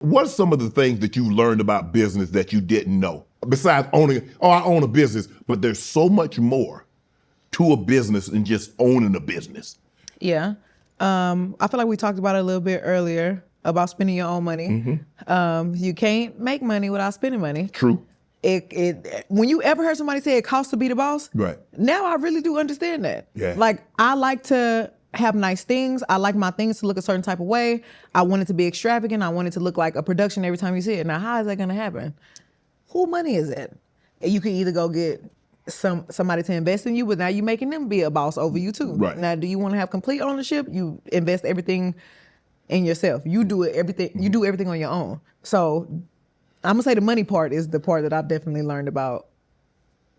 What are some of the things that you learned about business that you didn't know? Besides owning, I own a business, but there's so much more to a business than just owning a business. Yeah. I feel like we talked about it a little bit earlier about spending your own money. You can't make money without spending money. True. When you ever heard somebody say it costs to be the boss, Right. now I really do understand that. Yeah. Like, I like to have nice things. I like my things to look a certain type of way. I want it to be extravagant. I want it to look like a production every time you see it. Now, how is that gonna happen? Who money is that? You can either go get somebody to invest in you, but now you're making them be a boss over you too. Right. Now, do you want to have complete ownership? You invest everything in yourself. You do everything. You do everything on your own. So I'm gonna say the money part is the part that I've definitely learned about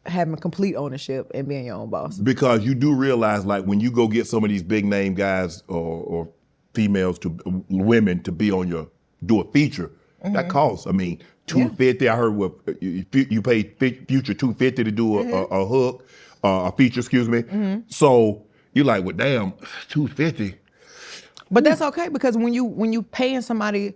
having complete ownership and being your own boss. Because you do realize, like, when you go get some of these big name guys or females women to be on do a feature, that costs. I mean, $250. I heard what you paid Future $250 to do a hook, a feature. Excuse me. So you're like, well, damn, $250. But that's okay, because when you paying somebody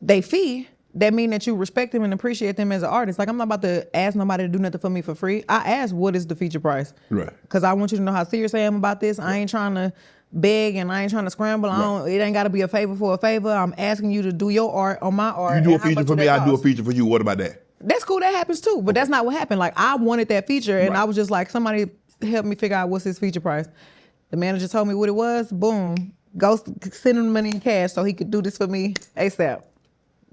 they fee, that mean that you respect them and appreciate them as an artist. Like, I'm not about to ask nobody to do nothing for me for free. I ask, what is the feature price? Right. Because I want you to know how serious I am about this. I ain't trying to beg and I ain't trying to scramble. It ain't got to be a favor for a favor. I'm asking you to do your art on my art. You do a feature for me, I do a feature for you. What about that? That's cool. That happens too. But that's not what happened. Like, I wanted that feature, and I was just like, somebody help me figure out what's his feature price. The manager told me what it was. Boom. Go send him money in cash so he could do this for me ASAP.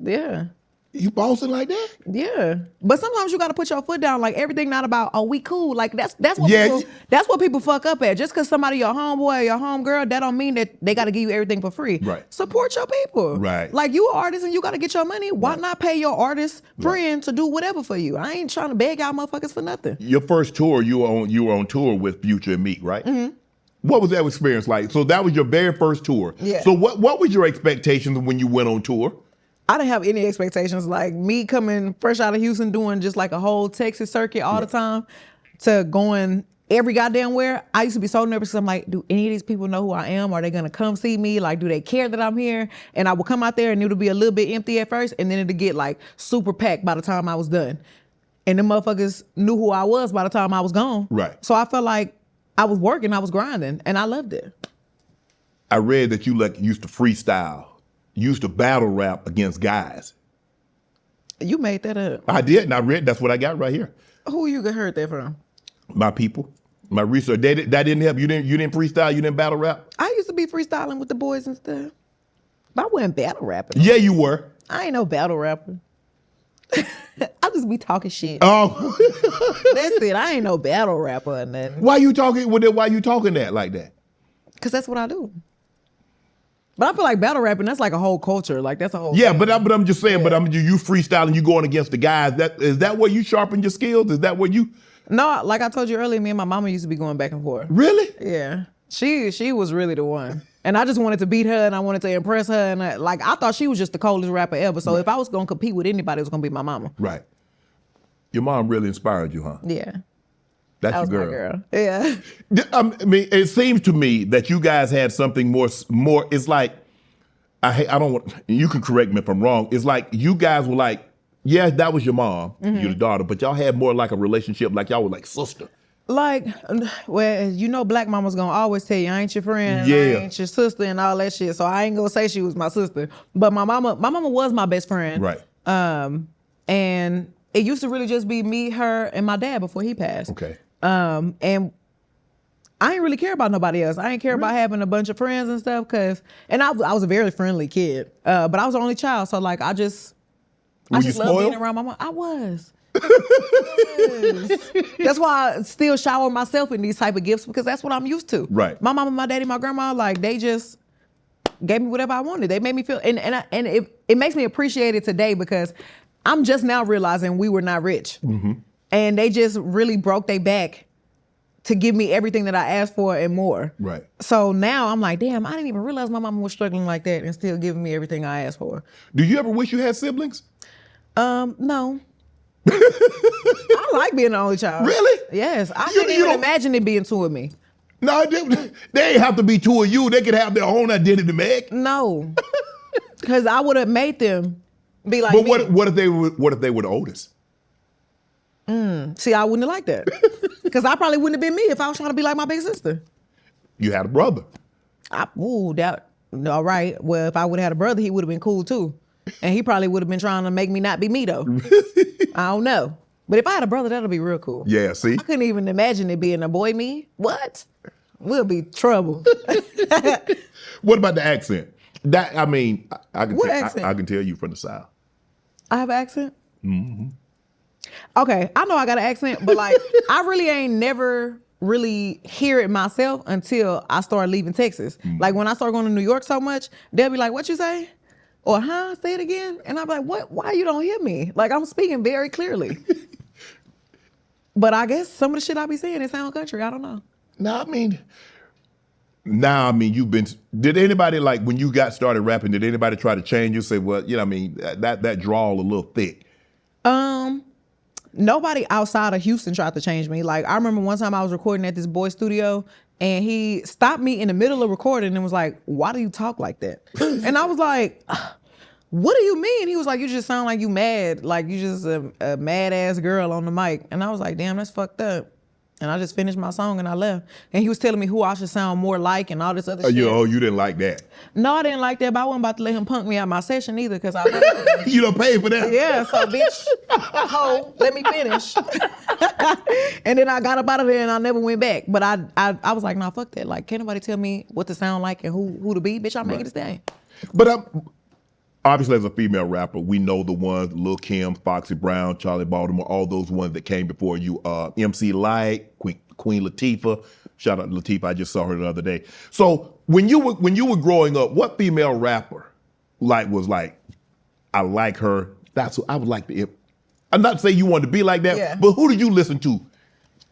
Yeah. You bossing like that? Yeah. But sometimes you got to put your foot down. Like, everything not about, oh, we cool. Like, that's what people fuck up at. Just because somebody your homeboy or your homegirl, that don't mean that they got to give you everything for free. Right. Support your people. Right. Like, you an artist and you got to get your money. Why not pay your artist friend to do whatever for you? I ain't trying to beg y'all motherfuckers for nothing. Your first tour, you were on tour with Future and Meek, right? What was that experience like? So that was your very first tour. Yeah. So what was your expectations when you went on tour? I didn't have any expectations. Like, me coming fresh out of Houston, doing just like a whole Texas circuit all the time, to going every goddamn where. I used to be so nervous because I'm like, do any of these people know who I am? Are they gonna come see me? Like, do they care that I'm here? And I would come out there and it would be a little bit empty at first, and then it'd get like super packed by the time I was done. And the motherfuckers knew who I was by the time I was gone. Right. So I felt like I was working, I was grinding, and I loved it. I read that you used to freestyle. You used to battle rap against guys. You made that up. I did, and I read, that's what I got right here. Who you heard that from? My people, my research. That didn't help. You didn't freestyle, you didn't battle rap? I used to be freestyling with the boys and stuff. But I wasn't battle rapping. Yeah, you were. I ain't no battle rapper. I just be talking shit. Oh. That's it. I ain't no battle rapper or nothing. Why you talking that like that? Because that's what I do. But I feel like battle rapping, that's like a whole culture. Like, that's a whole Yeah, thing. but I'm just saying, you freestyling, you going against the guys. Is that where you sharpen your skills? Is that where you? No, like I told you earlier, me and my mama used to be going back and forth. Really? Yeah. She was really the one. And I just wanted to beat her and I wanted to impress her. And I thought she was just the coldest rapper ever. So if I was going to compete with anybody, it was going to be my mama. Right. Your mom really inspired you, huh? Yeah. That's That was your my girl. girl. Yeah. I mean, it seems to me that you guys had something more. It's like, I don't want, you can correct me if I'm wrong. It's like you guys were like, yeah, that was your mom, you're the daughter, but y'all had more like a relationship, like y'all were like sister. Like, well, you know, black mama's gonna always tell you, I ain't your friend, Yeah. I ain't your sister and all that shit. So I ain't gonna say she was my sister. But my mama was my best friend. Right. And it used to really just be me, her, and my dad before he passed. Okay. And I ain't really care about nobody else. I ain't care about having a bunch of friends and stuff, and I was a very friendly kid. But I was the only child, so like I just love being around my mom. I was. That's why I still shower myself in these type of gifts, because that's what I'm used to. Right. My mama, my daddy, my grandma, like, they just gave me whatever I wanted. They made me feel, and it makes me appreciate it today, because I'm just now realizing we were not rich. And they just really broke their back to give me everything that I asked for and more. Right. So now I'm like, damn, I didn't even realize my mama was struggling like that and still giving me everything I asked for. Do you ever wish you had siblings? No. I like being the only child. Really? Yes. I couldn't even imagine it being two of me. No, they ain't have to be two of you. They could have their own identity, Meg. No. Because I would have made them be like But me. what if they were the oldest? See, I wouldn't have liked that. Because I probably wouldn't have been me if I was trying to be like my big sister. You had a brother. All right. Well, if I would have had a brother, he would have been cool too. And he probably would have been trying to make me not be me though. I don't know. But if I had a brother, that'll be real cool. Yeah, see? I couldn't even imagine it being a boy me. What? We'll be trouble. What about the accent? That I mean, I can What accent? I can tell you from the South. I have an accent? Mm-hmm. Okay, I know I got an accent, but like I really ain't never really hear it myself until I started leaving Texas. Like when I started going to New York so much, they'll be like, "What you say?" Or say it again. And I'm like, "What? Why you don't hear me? Like I'm speaking very clearly." But I guess some of the shit I be saying is sound country. I don't know. No, I mean, you've been. Did anybody like when you got started rapping? Did anybody try to change you? Say, well, I mean, that drawl a little thick. Nobody outside of Houston tried to change me. Like I remember one time I was recording at this boy's studio and he stopped me in the middle of recording and was like, "Why do you talk like that?" And I was like, "What do you mean?" He was like, "You just sound like you mad. Like you just a mad ass girl on the mic." And I was like, "Damn, that's fucked up." And I just finished my song and I left. And he was telling me who I should sound more like and all this other shit. You didn't like that? No, I didn't like that, but I wasn't about to let him punk me out my session either because I You don't pay for that? Yeah, so bitch, ho, let me finish. And then I got up out of there and I never went back. But I was like, nah, fuck that. Like, can't nobody tell me what to sound like and who to be? Bitch, I'm making this thing. But obviously, as a female rapper, we know the ones, Lil' Kim, Foxy Brown, Charlie Baltimore, all those ones that came before you. MC Light, Queen Latifah. Shout out to Latifah, I just saw her the other day. So when you were growing up, what female rapper was like, I like her, that's what I would like to, I'm not saying you wanted to be like that, Yeah. but who did you listen to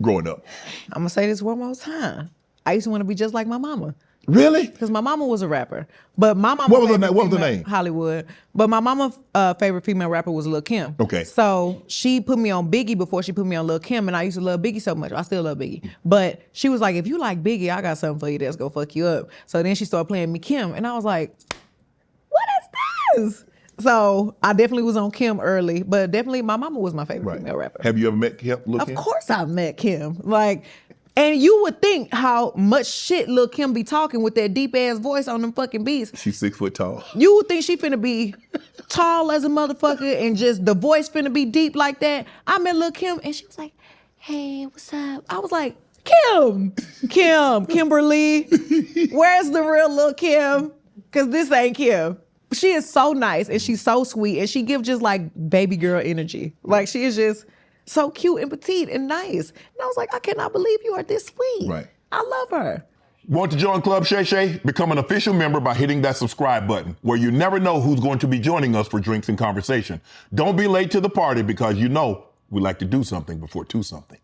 growing up? I'm gonna say this one more time. I used to want to be just like my mama. Really? Because my mama was a rapper. But my mama What was her name? Hollywood. But my mama's favorite female rapper was Lil' Kim. Okay. So she put me on Biggie before she put me on Lil' Kim, and I used to love Biggie so much. I still love Biggie. But she was like, if you like Biggie, I got something for you that's gonna fuck you up. So then she started playing me Kim, and I was like, what is this? So I definitely was on Kim early, but definitely my mama was my favorite female rapper. Have you ever met Lil' Kim? Of course I've met Kim. And you would think how much shit Lil' Kim be talking with that deep ass voice on them fucking beats. She's 6 foot tall. You would think she finna be tall as a motherfucker and just the voice finna be deep like that. I met Lil' Kim and she was like, hey, what's up? I was like, Kimberly, where's the real Lil' Kim? Cause this ain't Kim. She is so nice and she's so sweet and she gives just like baby girl energy. Like she is just so cute and petite and nice. And I was like, I cannot believe you are this sweet. Right. I love her. Want to join Club Shay Shay? Become an official member by hitting that subscribe button, where you never know who's going to be joining us for drinks and conversation. Don't be late to the party because we like to do something before two something.